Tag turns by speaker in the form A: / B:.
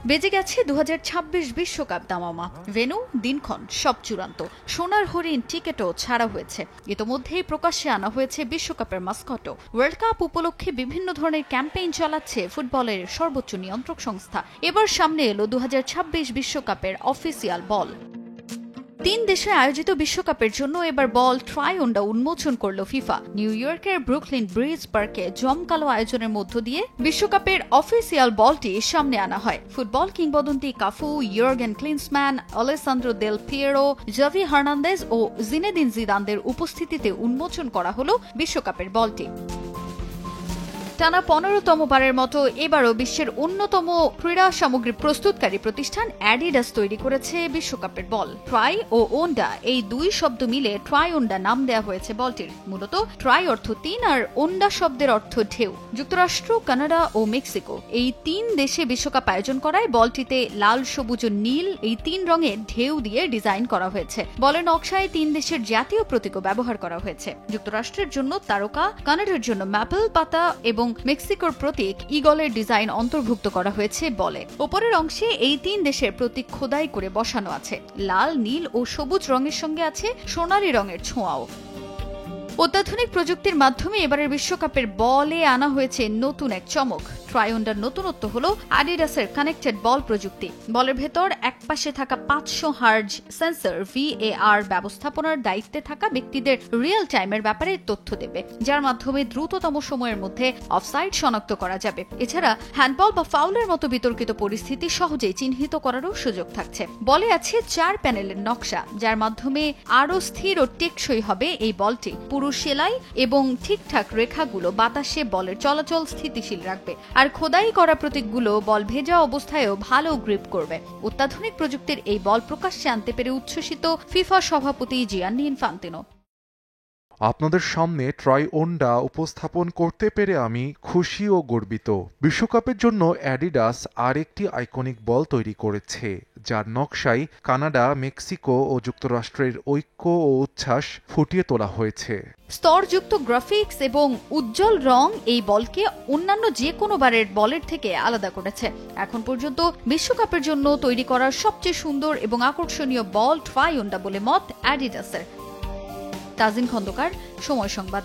A: বেজে গেছে 2026 বিশ্বকাপ দামামা। ভেন্যু, দিনক্ষণ সব চূড়ান্ত। সোনার হরিণ টিকেটও ছাড়া হয়েছে। ইতোমধ্যেই প্রকাশ্যে আনা হয়েছে বিশ্বকাপের মাস্কটও। ওয়ার্ল্ড কাপ উপলক্ষে বিভিন্ন ধরনের ক্যাম্পেইন চালাচ্ছে ফুটবলের সর্বোচ্চ নিয়ন্ত্রক সংস্থা। এবার সামনে এলো 2026 বিশ্বকাপের অফিসিয়াল বল। 3 দেশে আয়োজিত বিশ্বকাপের জন্য এবার বল ট্রাইওন্ডা উন্মোচন করল ফিফা। নিউ ইয়র্কের ব্রুকলিন ব্রিজ পার্কে জমকালো আয়োজনের মধ্য দিয়ে বিশ্বকাপের অফিসিয়াল বলটি সামনে আনা হয়। ফুটবল কিংবদন্তি Cafu, Jurgen Klinsmann, Alessandro Del Piero, Xavi Hernandez ও জিনেদিন জিদানদের উপস্থিতিতে উন্মোচন করা হলো বিশ্বকাপের বলটি। টানা 15তম বারের মতো এবারও বিশ্বের অন্যতম ক্রীড়া সামগ্রী প্রস্তুতকারী প্রতিষ্ঠান অ্যাডিডাস তৈরি করেছে বিশ্বকাপের বল। ট্রাই ও ওন্ডা এই দুই শব্দ মিলে ট্রাইওন্ডা নাম দেওয়া হয়েছে বলটির। মূলত ট্রাই অর্থ 3 আর ওন্ডা শব্দের অর্থ ঢেউ। যুক্তরাষ্ট্র, কানাডা ও মেক্সিকো এই 3 দেশে বিশ্বকাপ আয়োজন করায় বলটিতে লাল, সবুজ ও নীল এই 3 রঙের ঢেউ দিয়ে ডিজাইন করা হয়েছে। বলের নকশায় 3 দেশের জাতীয় প্রতীকও ব্যবহার করা হয়েছে। যুক্তরাষ্ট্রের জন্য তারকা, কানাডার জন্য ম্যাপল পাতা এবং মেক্সিকোর প্রতীক ঈগলের ডিজাইন অন্তর্ভুক্ত করা হয়েছে বলে। উপরের অংশে এই 3 দেশের প্রতীক খোদাই করে বসানো আছে। লাল, নীল ও সবুজ রঙের সঙ্গে আছে সোনালী রঙের ছোঁয়াও। অত্যাধুনিক প্রযুক্তির মাধ্যমে এবারের বিশ্বকাপের বলে আনা হয়েছে নতুন এক চমক। ট্রাইওন্ডার নতুনত্ব হলো অ্যাডিডাসের কানেক্টেড বল প্রযুক্তি। বলের ভেতর একপাশে থাকা 500 হার্জ সেন্সর VAR ব্যবস্থাপনার দায়িত্বে থাকা ব্যক্তিদের রিয়েল টাইমের ব্যাপারে তথ্য দেবে, যার মাধ্যমে দ্রুততম সময়ের মধ্যে অফসাইড শনাক্ত করা যাবে। এছাড়া হ্যান্ডবল বা ফাউলের মতো বিতর্কিত পরিস্থিতি সহজেই চিহ্নিত করারও সুযোগ থাকছে। বলে আছে 4 প্যানেলের নকশা, যার মাধ্যমে আরও স্থির ও টেকসই হবে এই বলটি। পুরো সেলাই এবং ঠিকঠাক রেখাগুলো বাতাসে বলের চলাচল স্থিতিশীল রাখবে, আর খোদাই করা প্রতীকগুলো বল ভেজা অবস্থায়ও ভালো গ্রিপ করবে। অত্যাধুনিক প্রযুক্তির এই বল প্রকাশ্যে আনতে পেরে উচ্ছ্বসিত ফিফা সভাপতি জিয়ান্নি ইনফান্তিনো।
B: আপনাদের সামনে ট্রাইওন্ডা উপস্থাপন করতে পেরে আমি খুশি ও গর্বিত। বিশ্বকাপের জন্য অ্যাডিডাস আরেকটি আইকনিক বল তৈরি করেছে, যার নকশায় কানাডা, মেক্সিকো ও যুক্তরাষ্ট্রের ঐক্য ও উচ্ছ্বাস ফুটিয়ে তোলা হয়েছে।
A: স্তরযুক্ত গ্রাফিক্স এবং উজ্জ্বল রং এই বলকে অন্যান্য যে কোনো বারের বলের থেকে আলাদা করেছে। এখন পর্যন্ত বিশ্বকাপের জন্য তৈরি করার সবচেয়ে সুন্দর এবং আকর্ষণীয় বল ট্রাইওন্ডা বলে মত অ্যাডিডাসের। তাজিন খন্দকার, সময় সংবাদ।